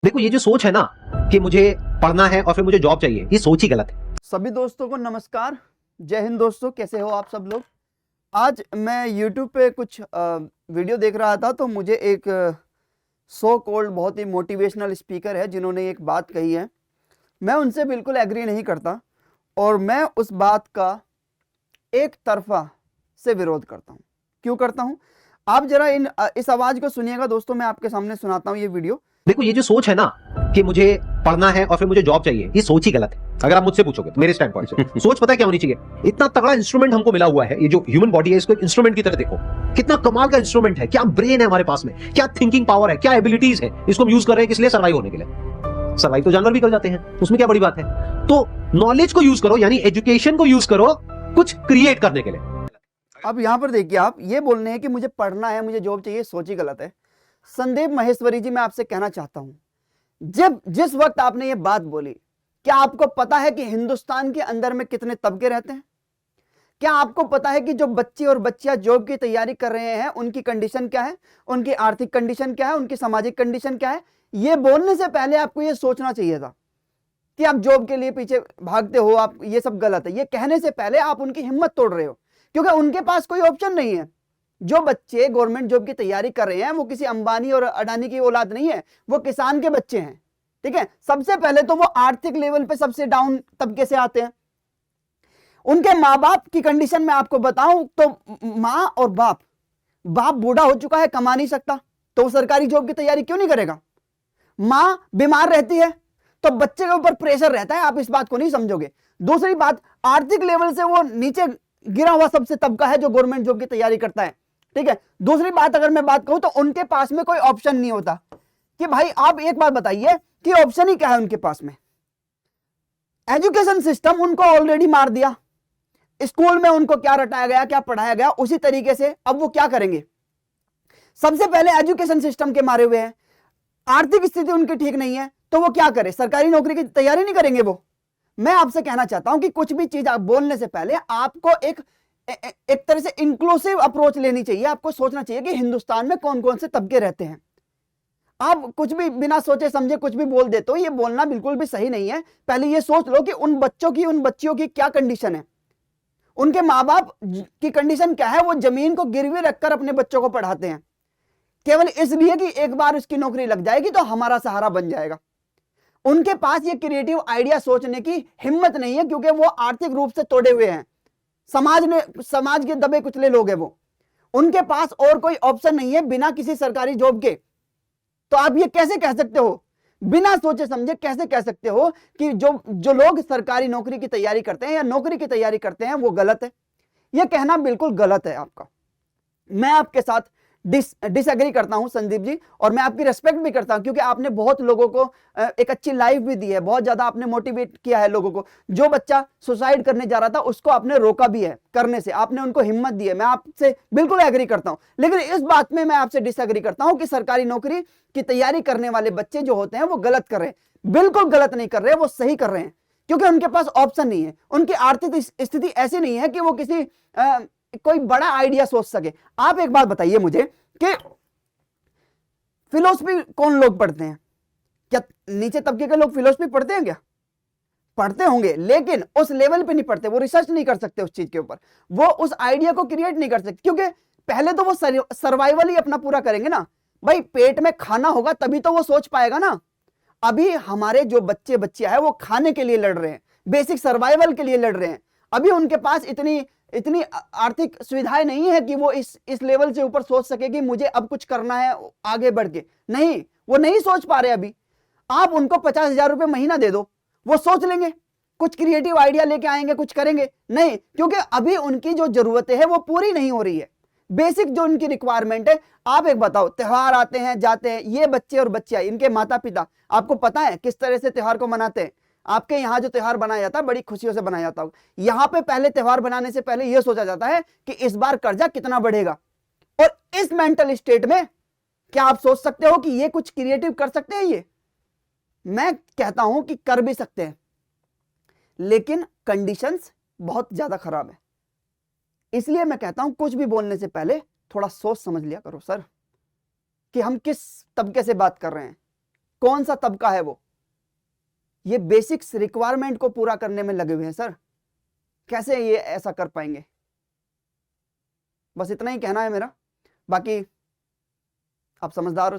देखो ये जो सोच है ना कि मुझे पढ़ना है और फिर मुझे जॉब चाहिए, ये सोच ही गलत है। सभी दोस्तों को नमस्कार। जय हिंद दोस्तों, कैसे हो आप सब लोग। आज मैं YouTube पे कुछ वीडियो देख रहा था तो मुझे एक सो कॉल्ड बहुत ही मोटिवेशनल स्पीकर है जिन्होंने एक बात कही है। मैं उनसे बिल्कुल एग्री नहीं करता और मैं उस बात का एक तरफा से विरोध करता हूँ। क्यों करता हूँ, आप जरा इस आवाज़ को सुनिएगा दोस्तों। मैं आपके सामने सुनाता हूँ ये वीडियो। देखो ये जो सोच है ना कि मुझे पढ़ना है और फिर मुझे जॉब चाहिए, ये सोच ही गलत है। अगर आप मुझसे पूछोगे तो मेरे स्टैंड पॉइंट से सोच पता है क्या होनी चाहिए। इतना तगड़ा इंस्ट्रूमेंट हमको मिला हुआ है, ये जो ह्यूमन बॉडी है इसको एक इंस्ट्रूमेंट की तरह देखो। कितना कमाल का इंस्ट्रूमेंट है, क्या ब्रेन है हमारे पास में, क्या थिंकिंग पावर है, क्या एबिलिटीज है। इसको हम यूज कर रहे हैं किस लिए? सर्वाइव होने के लिए। सर्वाइव तो जानवर भी कर जाते हैं, उसमें क्या बड़ी बात है। तो नॉलेज को यूज करो, यानी एजुकेशन को यूज करो कुछ क्रिएट करने के लिए। अब यहाँ पर देखिए, आप ये बोल रहे हैं कि मुझे पढ़ना है, मुझे जॉब चाहिए, सोच ही गलत है। संदीप महेश्वरी जी, मैं आपसे कहना चाहता हूं, जब जिस वक्त आपने ये बात बोली, क्या आपको पता है कि हिंदुस्तान के अंदर में कितने तबके रहते हैं? क्या आपको पता है कि जो बच्चे और बच्चियां जॉब की तैयारी कर रहे हैं उनकी कंडीशन क्या है, उनकी आर्थिक कंडीशन क्या है, उनकी सामाजिक कंडीशन क्या है? ये बोलने से पहले आपको ये सोचना चाहिए था कि आप जॉब के लिए पीछे भागते हो, आप ये सब गलत है। ये कहने से पहले आप उनकी हिम्मत तोड़ रहे हो, क्योंकि उनके पास कोई ऑप्शन नहीं है। जो बच्चे गवर्नमेंट जॉब की तैयारी कर रहे हैं वो किसी अंबानी और अडानी की औलाद नहीं है, वो किसान के बच्चे हैं। ठीक है, सबसे पहले तो वो आर्थिक लेवल पे सबसे डाउन तबके से आते हैं। उनके माँ बाप की कंडीशन में आपको बताऊं तो माँ और बाप बूढ़ा हो चुका है, कमा नहीं सकता, तो वो सरकारी जॉब की तैयारी क्यों नहीं करेगा? माँ बीमार रहती है तो बच्चे के ऊपर प्रेशर रहता है, आप इस बात को नहीं समझोगे। दूसरी बात, आर्थिक लेवल से वो नीचे गिरा हुआ सबसे तबका है जो गवर्नमेंट जॉब की तैयारी करता है। ठीक है, दूसरी बात अगर मैं बात कहूं तो उनके पास में कोई ऑप्शन नहीं होता कि भाई आप एक बात बताइए कि ऑप्शन ही क्या है उनके पास में। एजुकेशन सिस्टम उनको ऑलरेडी मार दिया, स्कूल में उनको क्या रटाया गया, क्या पढ़ाया गया, उसी तरीके से अब वो क्या करेंगे? सबसे पहले एजुकेशन सिस्टम के मारे हुए हैं, आर्थिक स्थिति उनकी ठीक नहीं है, तो वो क्या करे? सरकारी नौकरी की तैयारी नहीं करेंगे वो। मैं आपसे कहना चाहता हूं कि कुछ भी चीज आप बोलने से पहले आपको एक तरह से इंक्लूसिव अप्रोच लेनी चाहिए। आपको सोचना चाहिए कि हिंदुस्तान में कौन कौन से तबके रहते हैं। आप कुछ भी बिना सोचे समझे कुछ भी बोल देते हो, ये बोलना बिल्कुल भी सही नहीं है। पहले ये सोच लो कि उन बच्चों की, उन बच्चियों की क्या कंडीशन है, उनके माँ बाप की कंडीशन क्या है। वो जमीन को गिरवी रखकर अपने बच्चों को पढ़ाते हैं केवल इसलिए कि एक बार उसकी नौकरी लग जाएगी तो हमारा सहारा बन जाएगा। उनके पास ये क्रिएटिव आइडिया सोचने की हिम्मत नहीं है, क्योंकि वो आर्थिक रूप से तोड़े हुए हैं, समाज के दबे कुचले लोग हैं वो। उनके पास और कोई ऑप्शन नहीं है बिना किसी सरकारी जॉब के। तो आप ये कैसे कह सकते हो, बिना सोचे समझे कैसे कह सकते हो कि जो लोग सरकारी नौकरी की तैयारी करते हैं या नौकरी की तैयारी करते हैं वो गलत है? यह कहना बिल्कुल गलत है आपका। मैं आपके साथ डिसएग्री करता हूं संदीप जी, और मैं आपकी रेस्पेक्ट भी करता हूं, क्योंकि आपने बहुत लोगों को एक अच्छी लाइफ भी दी है, बहुत ज्यादा आपने मोटिवेट किया है लोगों को। जो बच्चा सुसाइड करने जा रहा था उसको आपने रोका भी है करने से, आपने उनको हिम्मत दी है। मैं आपसे बिल्कुल एग्री करता हूं, लेकिन इस बात में मैं आपसे डिसएग्री करता हूं कि सरकारी नौकरी की तैयारी करने वाले बच्चे जो होते हैं वो गलत कर रहे हैं। बिल्कुल गलत नहीं कर रहे, वो सही कर रहे हैं, क्योंकि उनके पास ऑप्शन नहीं है। उनकी आर्थिक स्थिति ऐसी नहीं है कि वो किसी कोई बड़ा आइडिया सोच सके। आप एक बात बताइए मुझे कि फिलोसफी कौन लोग पढ़ते हैं? क्या नीचे तबके के लोग फिलोसफी पढ़ते हैं? क्या पढ़ते होंगे, लेकिन उस लेवल पे नहीं पढ़ते। वो रिसर्च नहीं कर सकते उस चीज के ऊपर, वो उस आइडिया को क्रिएट नहीं कर सकते, क्योंकि पहले तो वो सर्वाइवल ही अपना पूरा करेंगे ना भाई। पेट में खाना होगा तभी तो वो सोच पाएगा ना। अभी हमारे जो बच्चे बच्चियां हैं वो खाने के लिए लड़ रहे हैं, बेसिक सर्वाइवल के लिए लड़ रहे हैं। अभी उनके पास इतनी आर्थिक सुविधाएं नहीं है कि वो इस लेवल से ऊपर सोच सके कि मुझे अब कुछ करना है आगे बढ़ के। नहीं, वो नहीं सोच पा रहे अभी। आप उनको 50,000 रुपए महीना दे दो, वो सोच लेंगे, कुछ क्रिएटिव आइडिया लेके आएंगे, कुछ करेंगे। नहीं, क्योंकि अभी उनकी जो जरूरतें हैं वो पूरी नहीं हो रही है, बेसिक जो उनकी रिक्वायरमेंट है। आप एक बताओ, त्योहार आते हैं जाते हैं, ये बच्चे और बच्चियां, इनके माता पिता, आपको पता है किस तरह से त्योहार को मनाते हैं? आपके यहां जो त्योहार बनाया जाता है बड़ी खुशियों से बनाया जाता होगा। यहां पे पहले त्योहार बनाने से पहले यह सोचा जाता है कि इस बार कर्जा कितना बढ़ेगा। और इस मेंटल स्टेट में क्या आप सोच सकते हो कि ये कुछ क्रिएटिव कर सकते हैं? ये मैं कहता हूं कि कर भी सकते हैं, लेकिन कंडीशंस बहुत ज्यादा खराब है। इसलिए मैं कहता हूं कुछ भी बोलने से पहले थोड़ा सोच समझ लिया करो सर, कि हम किस तबके से बात कर रहे हैं। कौन सा तबका है वो? ये बेसिक्स रिक्वायरमेंट को पूरा करने में लगे हुए हैं सर, कैसे ये ऐसा कर पाएंगे? बस इतना ही कहना है मेरा, बाकी आप समझदार हो सर।